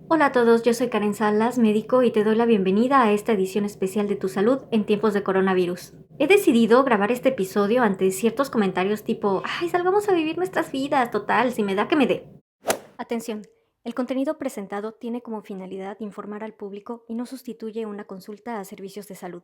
Hola a todos, yo soy Karen Salas, médico, y te doy la bienvenida a esta edición especial de Tu Salud en tiempos de coronavirus. He decidido grabar este episodio ante ciertos comentarios tipo, ¡ay, salgamos a vivir nuestras vidas! Total, si me da que me dé. Atención, el contenido presentado tiene como finalidad informar al público y no sustituye una consulta a servicios de salud.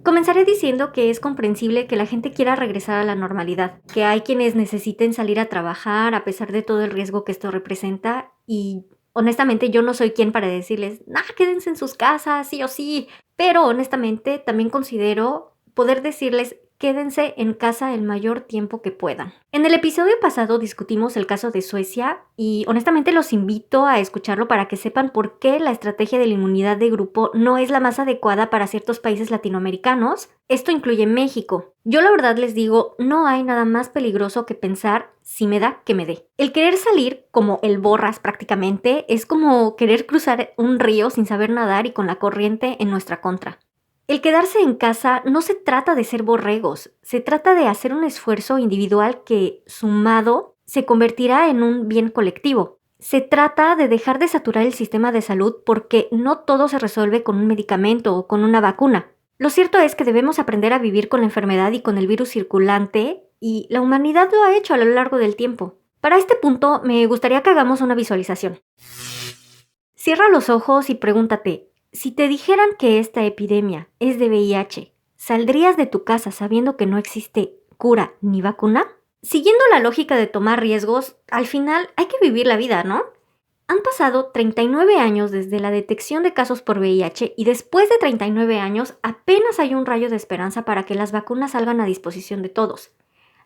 Comenzaré diciendo que es comprensible que la gente quiera regresar a la normalidad, que hay quienes necesiten salir a trabajar a pesar de todo el riesgo que esto representa y honestamente yo no soy quien para decirles, quédense en sus casas, sí o sí, pero honestamente también considero poder decirles quédense en casa el mayor tiempo que puedan. En el episodio pasado discutimos el caso de Suecia y honestamente los invito a escucharlo para que sepan por qué la estrategia de la inmunidad de grupo no es la más adecuada para ciertos países latinoamericanos. Esto incluye México. Yo la verdad les digo, no hay nada más peligroso que pensar si me da, que me dé. El querer salir como el borras prácticamente es como querer cruzar un río sin saber nadar y con la corriente en nuestra contra. El quedarse en casa no se trata de ser borregos, se trata de hacer un esfuerzo individual que, sumado, se convertirá en un bien colectivo. Se trata de dejar de saturar el sistema de salud porque no todo se resuelve con un medicamento o con una vacuna. Lo cierto es que debemos aprender a vivir con la enfermedad y con el virus circulante, y la humanidad lo ha hecho a lo largo del tiempo. Para este punto, me gustaría que hagamos una visualización. Cierra los ojos y pregúntate, si te dijeran que esta epidemia es de VIH, ¿saldrías de tu casa sabiendo que no existe cura ni vacuna? Siguiendo la lógica de tomar riesgos, al final hay que vivir la vida, ¿no? Han pasado 39 años desde la detección de casos por VIH y después de 39 años apenas hay un rayo de esperanza para que las vacunas salgan a disposición de todos.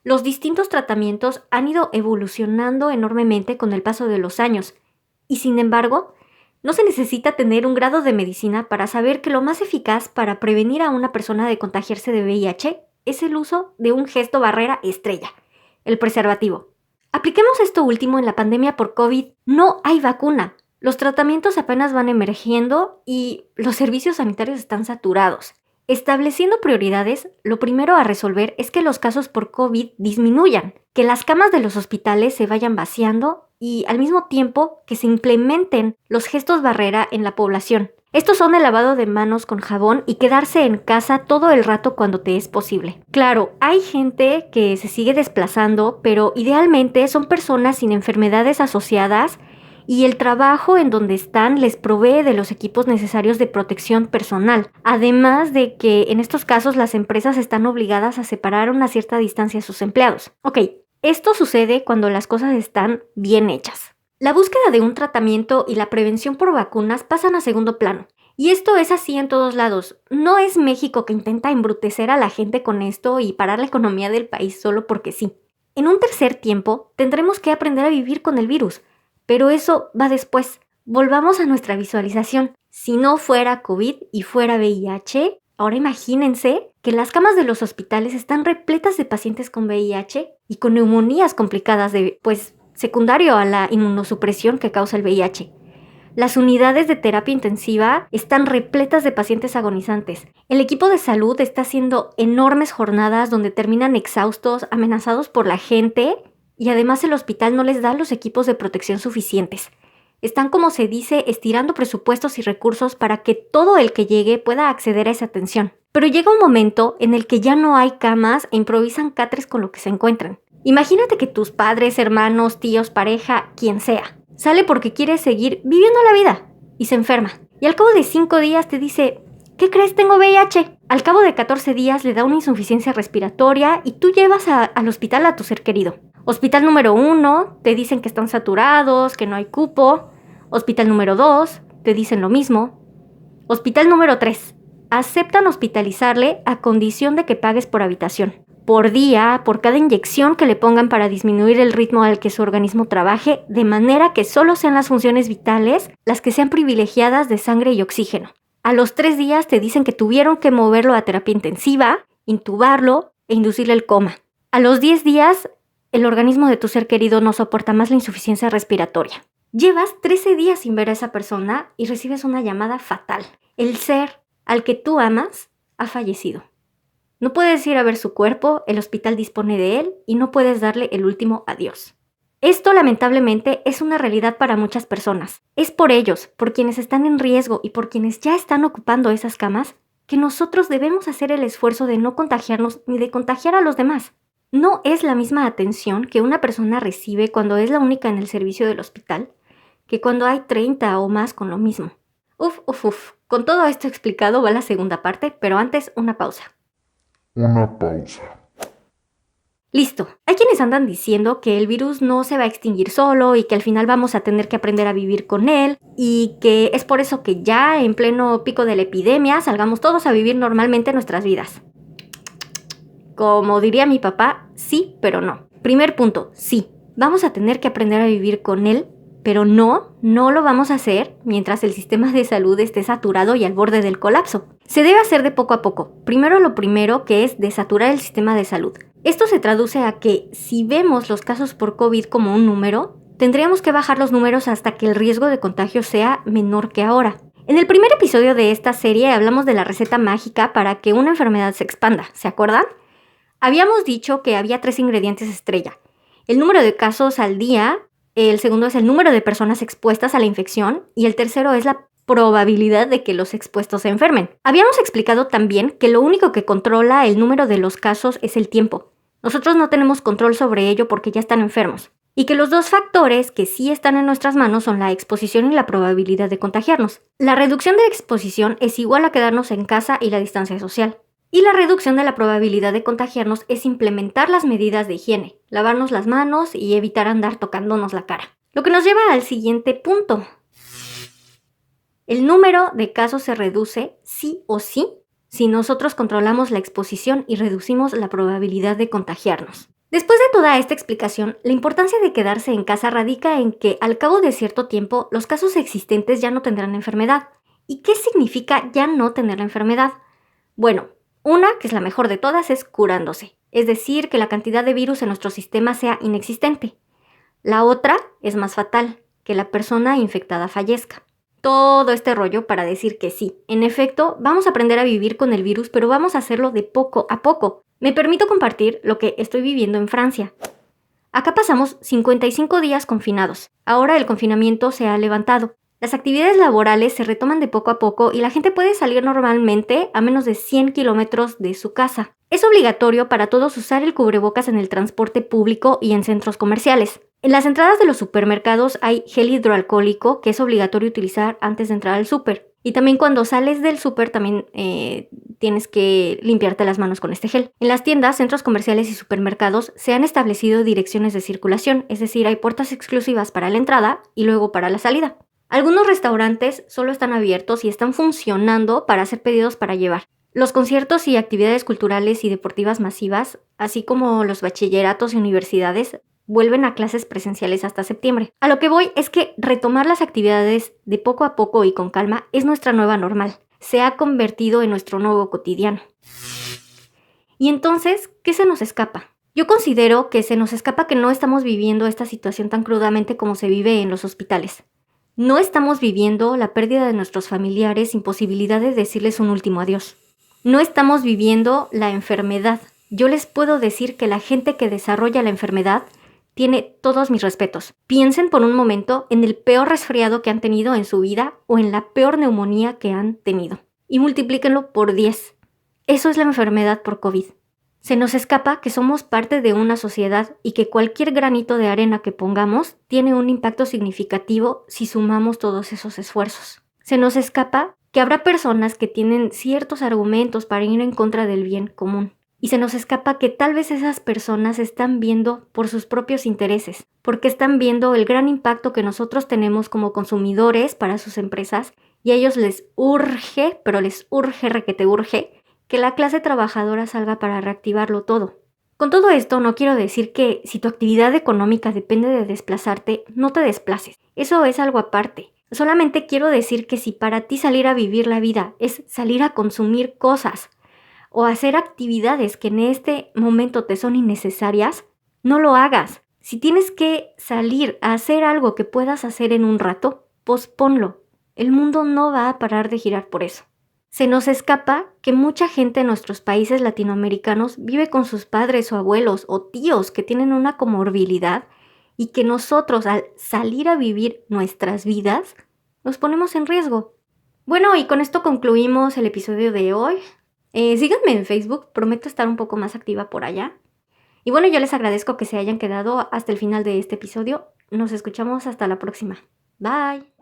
Los distintos tratamientos han ido evolucionando enormemente con el paso de los años y sin embargo, no se necesita tener un grado de medicina para saber que lo más eficaz para prevenir a una persona de contagiarse de VIH es el uso de un gesto barrera estrella, el preservativo. Apliquemos esto último en la pandemia por COVID. No hay vacuna. Los tratamientos apenas van emergiendo y los servicios sanitarios están saturados. Estableciendo prioridades, lo primero a resolver es que los casos por COVID disminuyan, que las camas de los hospitales se vayan vaciando y al mismo tiempo que se implementen los gestos barrera en la población. Estos son el lavado de manos con jabón y quedarse en casa todo el rato cuando te es posible. Claro, hay gente que se sigue desplazando, pero idealmente son personas sin enfermedades asociadas y el trabajo en donde están les provee de los equipos necesarios de protección personal. Además de que en estos casos las empresas están obligadas a separar a una cierta distancia a sus empleados. Ok, esto sucede cuando las cosas están bien hechas. La búsqueda de un tratamiento y la prevención por vacunas pasan a segundo plano. Y esto es así en todos lados. No es México que intenta embrutecer a la gente con esto y parar la economía del país solo porque sí. En un tercer tiempo, tendremos que aprender a vivir con el virus. Pero eso va después. Volvamos a nuestra visualización. Si no fuera COVID y fuera VIH, ahora imagínense que las camas de los hospitales están repletas de pacientes con VIH y con neumonías complicadas secundario a la inmunosupresión que causa el VIH. Las unidades de terapia intensiva están repletas de pacientes agonizantes. El equipo de salud está haciendo enormes jornadas donde terminan exhaustos, amenazados por la gente, y además el hospital no les da los equipos de protección suficientes. Están, como se dice, estirando presupuestos y recursos para que todo el que llegue pueda acceder a esa atención. Pero llega un momento en el que ya no hay camas e improvisan catres con lo que se encuentran. Imagínate que tus padres, hermanos, tíos, pareja, quien sea, sale porque quiere seguir viviendo la vida y se enferma. Y al cabo de 5 días te dice, ¿qué crees? Tengo VIH. Al cabo de 14 días le da una insuficiencia respiratoria y tú llevas al hospital a tu ser querido. Hospital número 1, te dicen que están saturados, que no hay cupo. Hospital número 2, te dicen lo mismo. Hospital número 3, aceptan hospitalizarle a condición de que pagues por habitación, por día, por cada inyección que le pongan para disminuir el ritmo al que su organismo trabaje, de manera que solo sean las funciones vitales las que sean privilegiadas de sangre y oxígeno. A los 3 días te dicen que tuvieron que moverlo a terapia intensiva, intubarlo e inducirle el coma. A los 10 días, el organismo de tu ser querido no soporta más la insuficiencia respiratoria. Llevas 13 días sin ver a esa persona y recibes una llamada fatal. El ser al que tú amas ha fallecido. No puedes ir a ver su cuerpo, el hospital dispone de él y no puedes darle el último adiós. Esto lamentablemente es una realidad para muchas personas. Es por ellos, por quienes están en riesgo y por quienes ya están ocupando esas camas, que nosotros debemos hacer el esfuerzo de no contagiarnos ni de contagiar a los demás. No es la misma atención que una persona recibe cuando es la única en el servicio del hospital que cuando hay 30 o más con lo mismo. Uf. Con todo esto explicado va la segunda parte, pero antes una pausa. Listo. Hay quienes andan diciendo que el virus no se va a extinguir solo y que al final vamos a tener que aprender a vivir con él y que es por eso que ya en pleno pico de la epidemia salgamos todos a vivir normalmente nuestras vidas. Como diría mi papá, sí, pero no. Primer punto, sí. Vamos a tener que aprender a vivir con él, pero no lo vamos a hacer mientras el sistema de salud esté saturado y al borde del colapso. Se debe hacer de poco a poco. Primero lo primero, que es desaturar el sistema de salud. Esto se traduce a que si vemos los casos por COVID como un número, tendríamos que bajar los números hasta que el riesgo de contagio sea menor que ahora. En el primer episodio de esta serie hablamos de la receta mágica para que una enfermedad se expanda, ¿se acuerdan? Habíamos dicho que había 3 ingredientes estrella. El número de casos al día, el segundo es el número de personas expuestas a la infección y el tercero es la probabilidad de que los expuestos se enfermen. Habíamos explicado también que lo único que controla el número de los casos es el tiempo. Nosotros no tenemos control sobre ello porque ya están enfermos. Y que los 2 factores que sí están en nuestras manos son la exposición y la probabilidad de contagiarnos. La reducción de exposición es igual a quedarnos en casa y la distancia social. Y la reducción de la probabilidad de contagiarnos es implementar las medidas de higiene, lavarnos las manos y evitar andar tocándonos la cara. Lo que nos lleva al siguiente punto. El número de casos se reduce sí o sí si nosotros controlamos la exposición y reducimos la probabilidad de contagiarnos. Después de toda esta explicación, la importancia de quedarse en casa radica en que al cabo de cierto tiempo los casos existentes ya no tendrán enfermedad. ¿Y qué significa ya no tener la enfermedad? Bueno, una, que es la mejor de todas, es curándose, es decir, que la cantidad de virus en nuestro sistema sea inexistente. La otra es más fatal, que la persona infectada fallezca. Todo este rollo para decir que sí, en efecto, vamos a aprender a vivir con el virus, pero vamos a hacerlo de poco a poco. Me permito compartir lo que estoy viviendo en Francia. Acá pasamos 55 días confinados. Ahora el confinamiento se ha levantado. Las actividades laborales se retoman de poco a poco y la gente puede salir normalmente a menos de 100 kilómetros de su casa. Es obligatorio para todos usar el cubrebocas en el transporte público y en centros comerciales. En las entradas de los supermercados hay gel hidroalcohólico que es obligatorio utilizar antes de entrar al súper. Y también cuando sales del súper también tienes que limpiarte las manos con este gel. En las tiendas, centros comerciales y supermercados se han establecido direcciones de circulación, es decir, hay puertas exclusivas para la entrada y luego para la salida. Algunos restaurantes solo están abiertos y están funcionando para hacer pedidos para llevar. Los conciertos y actividades culturales y deportivas masivas, así como los bachilleratos y universidades, vuelven a clases presenciales hasta septiembre. A lo que voy es que retomar las actividades de poco a poco y con calma es nuestra nueva normal. Se ha convertido en nuestro nuevo cotidiano. Y entonces, ¿qué se nos escapa? Yo considero que se nos escapa que no estamos viviendo esta situación tan crudamente como se vive en los hospitales. No estamos viviendo la pérdida de nuestros familiares sin posibilidad de decirles un último adiós. No estamos viviendo la enfermedad. Yo les puedo decir que la gente que desarrolla la enfermedad tiene todos mis respetos. Piensen por un momento en el peor resfriado que han tenido en su vida o en la peor neumonía que han tenido. Y multiplíquenlo por 10. Eso es la enfermedad por COVID. Se nos escapa que somos parte de una sociedad y que cualquier granito de arena que pongamos tiene un impacto significativo si sumamos todos esos esfuerzos. Se nos escapa que habrá personas que tienen ciertos argumentos para ir en contra del bien común. Y se nos escapa que tal vez esas personas están viendo por sus propios intereses, porque están viendo el gran impacto que nosotros tenemos como consumidores para sus empresas y a ellos les urge, pero les urge, requete urge, que la clase trabajadora salga para reactivarlo todo. Con todo esto no quiero decir que si tu actividad económica depende de desplazarte, no te desplaces. Eso es algo aparte. Solamente quiero decir que si para ti salir a vivir la vida es salir a consumir cosas, o hacer actividades que en este momento te son innecesarias, no lo hagas. Si tienes que salir a hacer algo que puedas hacer en un rato, posponlo. El mundo no va a parar de girar por eso. Se nos escapa que mucha gente en nuestros países latinoamericanos vive con sus padres o abuelos o tíos que tienen una comorbilidad y que nosotros al salir a vivir nuestras vidas nos ponemos en riesgo. Bueno, y con esto concluimos el episodio de hoy. Síganme en Facebook, prometo estar un poco más activa por allá. Y bueno, yo les agradezco que se hayan quedado hasta el final de este episodio. Nos escuchamos hasta la próxima. Bye.